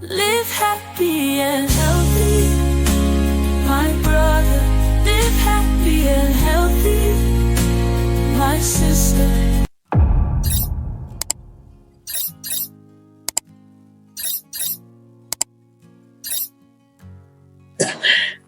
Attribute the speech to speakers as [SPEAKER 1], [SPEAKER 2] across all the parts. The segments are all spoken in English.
[SPEAKER 1] Live happy and healthy, my brother. Live happy and healthy, my sister.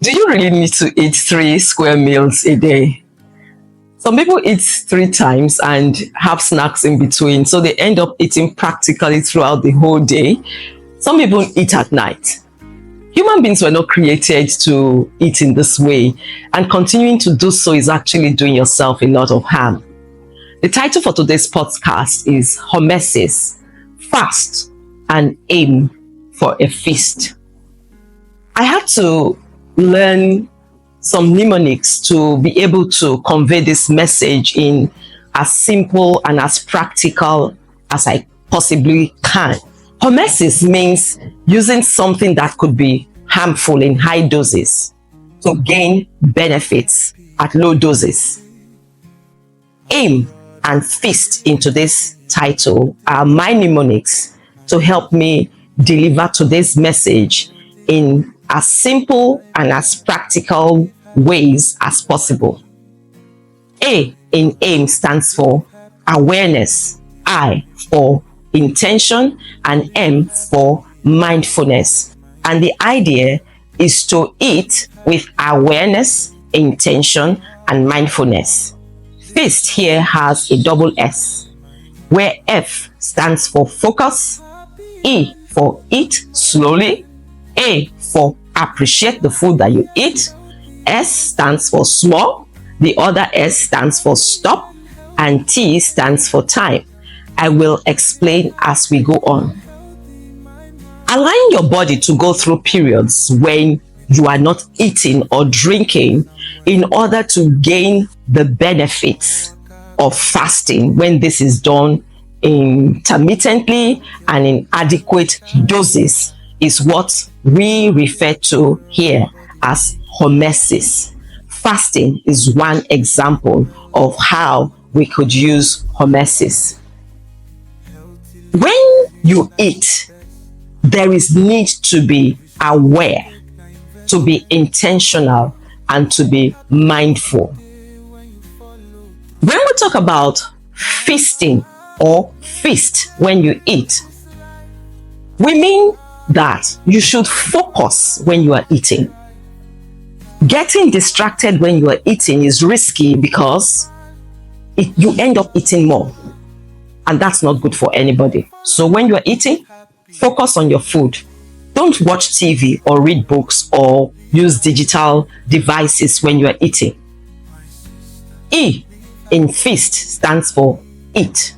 [SPEAKER 2] Do you really need to eat 3 square meals a day? Some people eat 3 times and have snacks in between, so they end up eating practically throughout the whole day. Some people eat at night. Human beings were not created to eat in this way, and continuing to do so is actually doing yourself a lot of harm. The title for today's podcast is Hormesis, Fast and Aim for a Feast. I had to learn some mnemonics to be able to convey this message in as simple and as practical as I possibly can. Hormesis means using something that could be harmful in high doses to gain benefits at low doses. Aim and feast into this title are my mnemonics to help me deliver today's message in as simple and as practical ways as possible. A in AIM stands for awareness, I for intention, and M for mindfulness. And the idea is to eat with awareness, intention, and mindfulness. Feast here has a double S, where F stands for focus, E for eat slowly, A for appreciate the food that you eat, S stands for small, the other S stands for stop, and T stands for time. I will explain as we go on. Allowing your body to go through periods when you are not eating or drinking in order to gain the benefits of fasting when this is done intermittently and in adequate doses is what we refer to here as hormesis. Fasting is one example of how we could use hormesis. When you eat, there is need to be aware, to be intentional, and to be mindful. When we talk about feasting or feast when you eat, we mean that you should focus when you are eating. Getting distracted when you are eating is risky because you end up eating more, and that's not good for anybody. So when you are eating, focus on your food. Don't watch TV or read books or use digital devices when you are eating. E in feast stands for eat.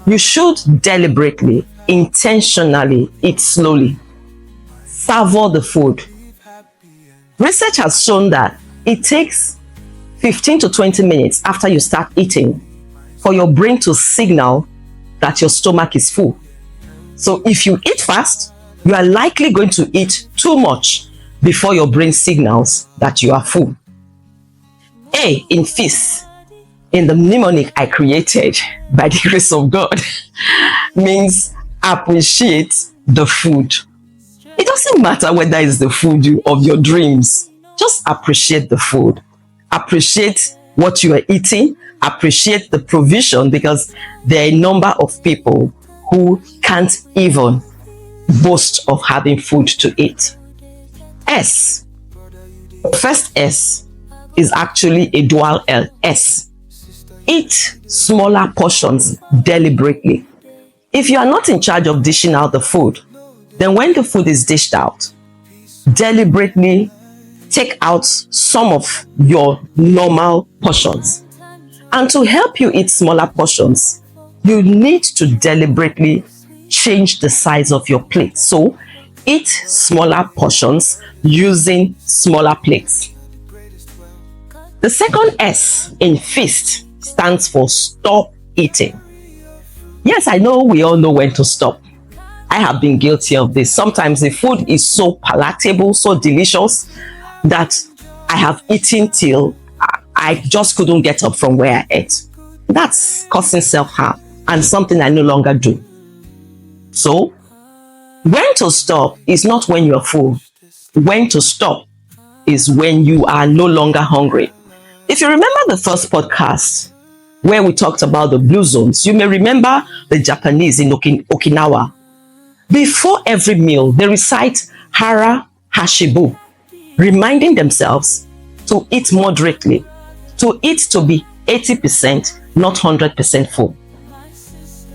[SPEAKER 2] You should deliberately, intentionally eat slowly. Savor the food. Research has shown that it takes 15 to 20 minutes after you start eating for your brain to signal that your stomach is full. So if you eat fast, you are likely going to eat too much before your brain signals that you are full. A in feast, in the mnemonic I created by the grace of God, means appreciate the food. It doesn't matter whether it's the food of your dreams. Just appreciate the food. Appreciate what you are eating. Appreciate the provision, because there are a number of people who can't even boast of having food to eat. S. The first S is actually a dual L. S. Eat smaller portions deliberately. If you are not in charge of dishing out the food, then when the food is dished out, deliberately take out some of your normal portions. And to help you eat smaller portions, you need to deliberately change the size of your plate. So eat smaller portions using smaller plates. The second S in feast stands for stop eating. Yes, I know we all know when to stop. I have been guilty of this. Sometimes the food is so palatable, so delicious, that I have eaten till I just couldn't get up from where I ate. That's causing self-harm and something I no longer do. So When to stop is not when you're full. When to stop is when you are no longer hungry. If you remember the first podcast where we talked about the blue zones, you may remember the Japanese in Okinawa. Before every meal, they recite Hara Hashibu, reminding themselves to eat moderately, to eat to be 80%, not 100% full.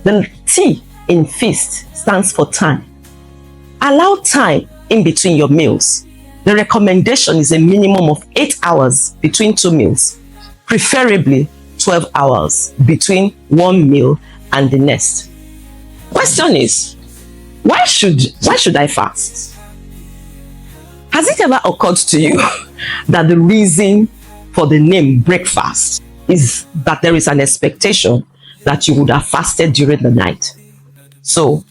[SPEAKER 2] The T in feast stands for time. Allow time in between your meals. The recommendation is a minimum of 8 hours between two meals, preferably 12 hours between one meal and the next. Question is, why should I fast? Has it ever occurred to you that the reason for the name breakfast is that there is an expectation that you would have fasted during the night? So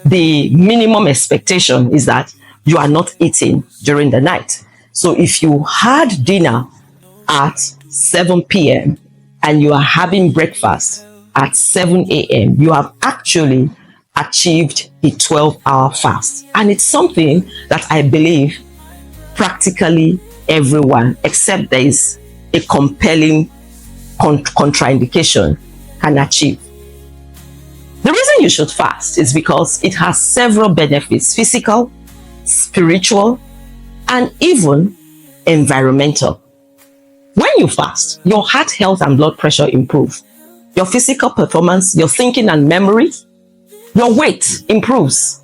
[SPEAKER 2] the minimum expectation is that you are not eating during the night. So if you had dinner at 7 p.m. and you are having breakfast at 7 a.m., you have actually achieved a 12-hour fast. And it's something that I believe practically everyone, except there is a compelling contraindication, can achieve. The reason you should fast is because it has several benefits: physical, spiritual, and even environmental. When you fast, your heart health and blood pressure improve. Your physical performance, your thinking and memory, your weight improves.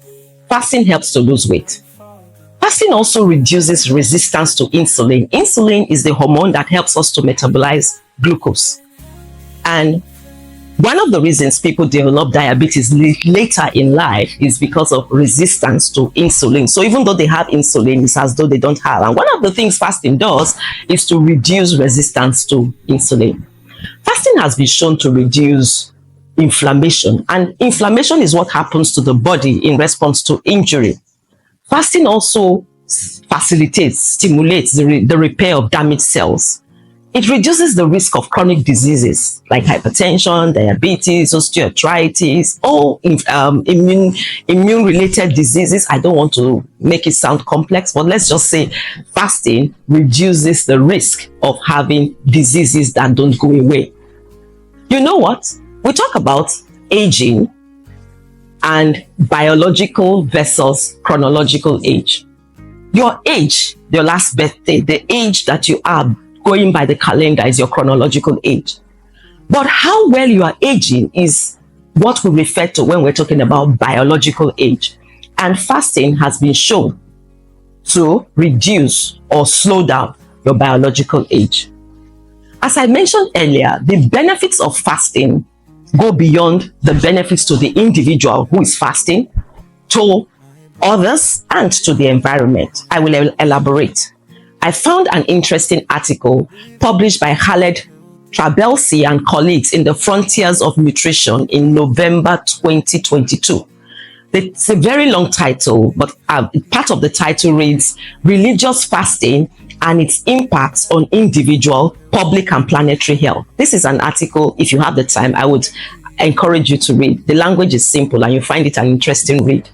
[SPEAKER 2] Fasting helps to lose weight. Fasting also reduces resistance to insulin. Insulin is the hormone that helps us to metabolize glucose. And one of the reasons people develop diabetes later in life is because of resistance to insulin. So even though they have insulin, it's as though they don't have. And one of the things fasting does is to reduce resistance to insulin. Fasting has been shown to reduce inflammation, and inflammation is what happens to the body in response to injury. Fasting also facilitates, stimulates the repair of damaged cells. It reduces the risk of chronic diseases like hypertension, diabetes, osteoarthritis, all immune-related diseases. I don't want to make it sound complex, but let's just say fasting reduces the risk of having diseases that don't go away. You know what? We talk about aging and biological versus chronological age. Your age, your last birthday, the age that you are going by the calendar is your chronological age. But how well you are aging is what we refer to when we're talking about biological age. And fasting has been shown to reduce or slow down your biological age. As I mentioned earlier, the benefits of fasting go beyond the benefits to the individual who is fasting, to others, and to the environment. I will elaborate. I found an interesting article published by Khaled Trabelsi and colleagues in the Frontiers of Nutrition in November 2022. It's a very long title, but part of the title reads Religious Fasting and its Impacts on Individual, Public and Planetary Health. This is an article, if you have the time, I would encourage you to read. The language is simple and you find it an interesting read.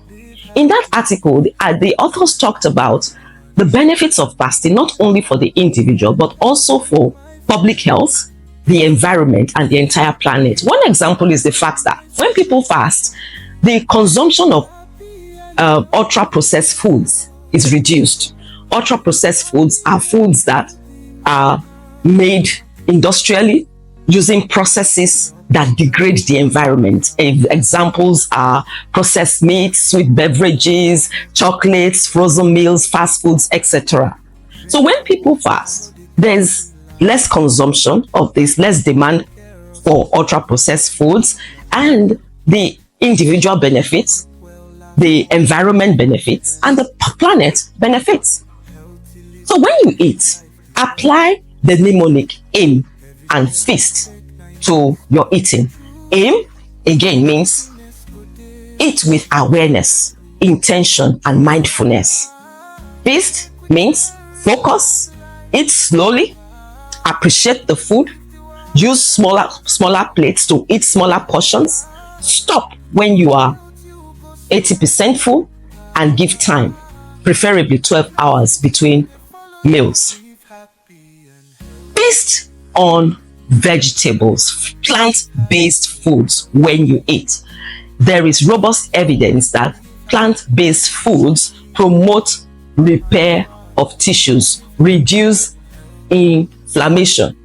[SPEAKER 2] In that article, the authors talked about the benefits of fasting, not only for the individual, but also for public health, the environment, and the entire planet. One example is the fact that when people fast, the consumption of ultra-processed foods is reduced. Ultra-processed foods are foods that are made industrially using processes that degrade the environment. Examples are processed meats, sweet beverages, chocolates, frozen meals, fast foods, etc. So when people fast, there's less consumption of this, less demand for ultra-processed foods, and the individual benefits, the environment benefits, and the planet benefits. So when you eat, apply the mnemonic aim and feast to your eating. Aim, again, means eat with awareness, intention, and mindfulness. Feast means focus, eat slowly, appreciate the food, use smaller plates to eat smaller portions, stop when you are 80% full, and give time, preferably 12 hours between meals. Feast on vegetables, plant-based foods when you eat. There is robust evidence that plant-based foods promote repair of tissues, reduce inflammation.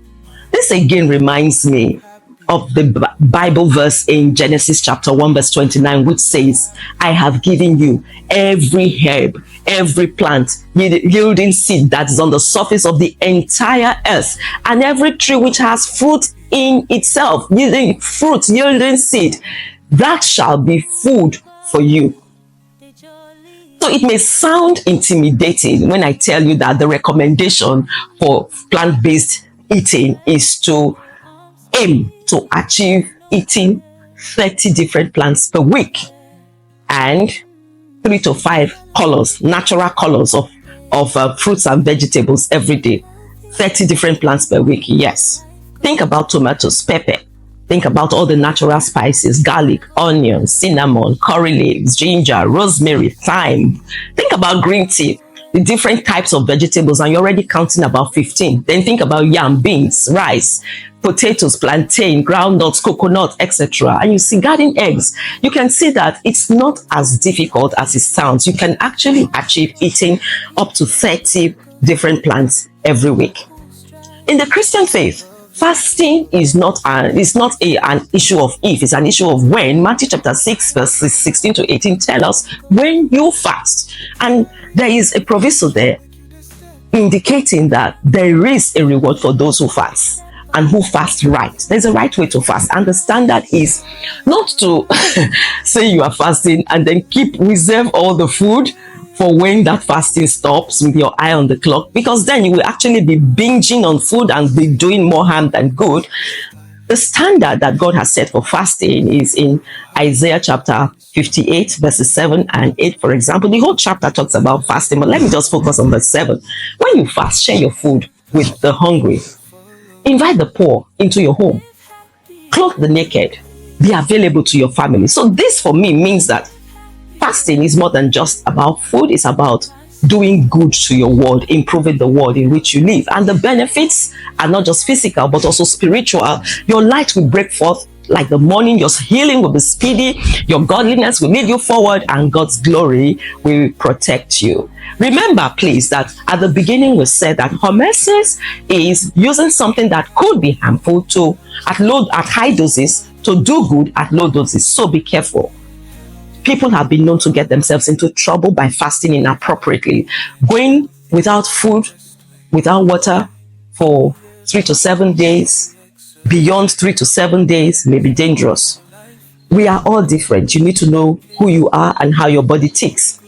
[SPEAKER 2] This again reminds me of the Bible verse in Genesis chapter 1 verse 29, which says, I have given you every herb, every plant yielding seed that is on the surface of the entire earth, and every tree which has fruit in itself, yielding fruit, yielding seed, that shall be food for you. So it may sound intimidating when I tell you that the recommendation for plant-based eating is to aim to achieve eating 30 different plants per week and 3 to 5 colors, natural colors of fruits and vegetables every day. 30 different plants per week, yes. Think about tomatoes, pepper. Think about all the natural spices, garlic, onion, cinnamon, curry leaves, ginger, rosemary, thyme. Think about green tea, the different types of vegetables, and you're already counting about 15. Then think about yam, beans, rice, potatoes, plantain, groundnuts, coconut, etc. And you see garden eggs. You can see that it's not as difficult as it sounds. You can actually achieve eating up to 30 different plants every week. In the Christian faith, fasting is not an issue of if, it's an issue of when. Matthew chapter 6 verses 16 to 18 tell us when you fast. And there is a proviso there indicating that there is a reward for those who fast and who fast right. There's a right way to fast, and the standard is not to say you are fasting and then reserve all the food for when that fasting stops with your eye on the clock, because then you will actually be binging on food and be doing more harm than good. The standard that God has set for fasting is in Isaiah chapter 58 verses 7 and 8, for example. The whole chapter talks about fasting, but let me just focus on verse 7. When you fast, share your food with the hungry. Invite the poor into your home. Clothe the naked. Be available to your family. So this for me means that fasting is more than just about food. It's about doing good to your world, improving the world in which you live. And the benefits are not just physical, but also spiritual. Your light will break forth like the morning. Your healing will be speedy. Your godliness will lead you forward, and God's glory will protect you. Remember, please, that at the beginning we said that hormesis is using something that could be harmful at high doses to do good at low doses. So be careful. People have been known to get themselves into trouble by fasting inappropriately. Going without food, without water for 3 to 7 days, beyond 3 to 7 days may be dangerous. We are all different. You need to know who you are and how your body ticks.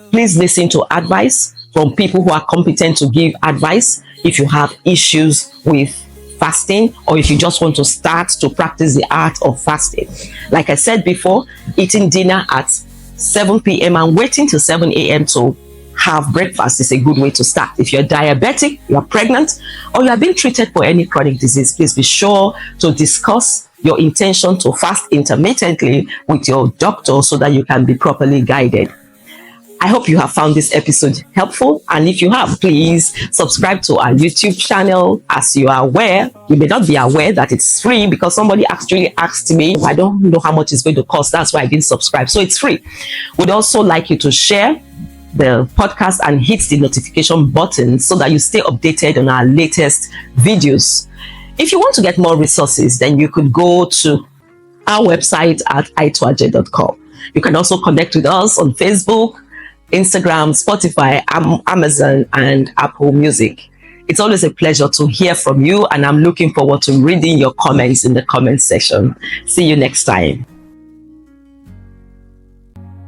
[SPEAKER 2] Please listen to advice from people who are competent to give advice if you have issues with fasting, or if you just want to start to practice the art of fasting. Like I said before, eating dinner at 7 p.m. and waiting till 7 a.m. to have breakfast is a good way to start. If you're diabetic, you're pregnant, or you are being treated for any chronic disease, please be sure to discuss your intention to fast intermittently with your doctor so that you can be properly guided. I hope you have found this episode helpful, and if you have, please subscribe to our YouTube channel. As you are aware, you may not be aware that it's free, because somebody actually asked me, I don't know how much it's going to cost, that's why I didn't subscribe. So it's free. We'd also like you to share the podcast and hit the notification button so that you stay updated on our latest videos. If you want to get more resources, then you could go to our website at itoaje.com. You can also connect with us on Facebook, Instagram, Spotify, Amazon, and Apple Music. It's always a pleasure to hear from you, and I'm looking forward to reading your comments in the comment section. See you next time.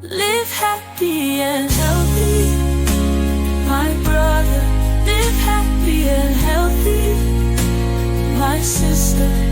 [SPEAKER 1] Live happy and healthy, my brother. Live happy and healthy, my sister.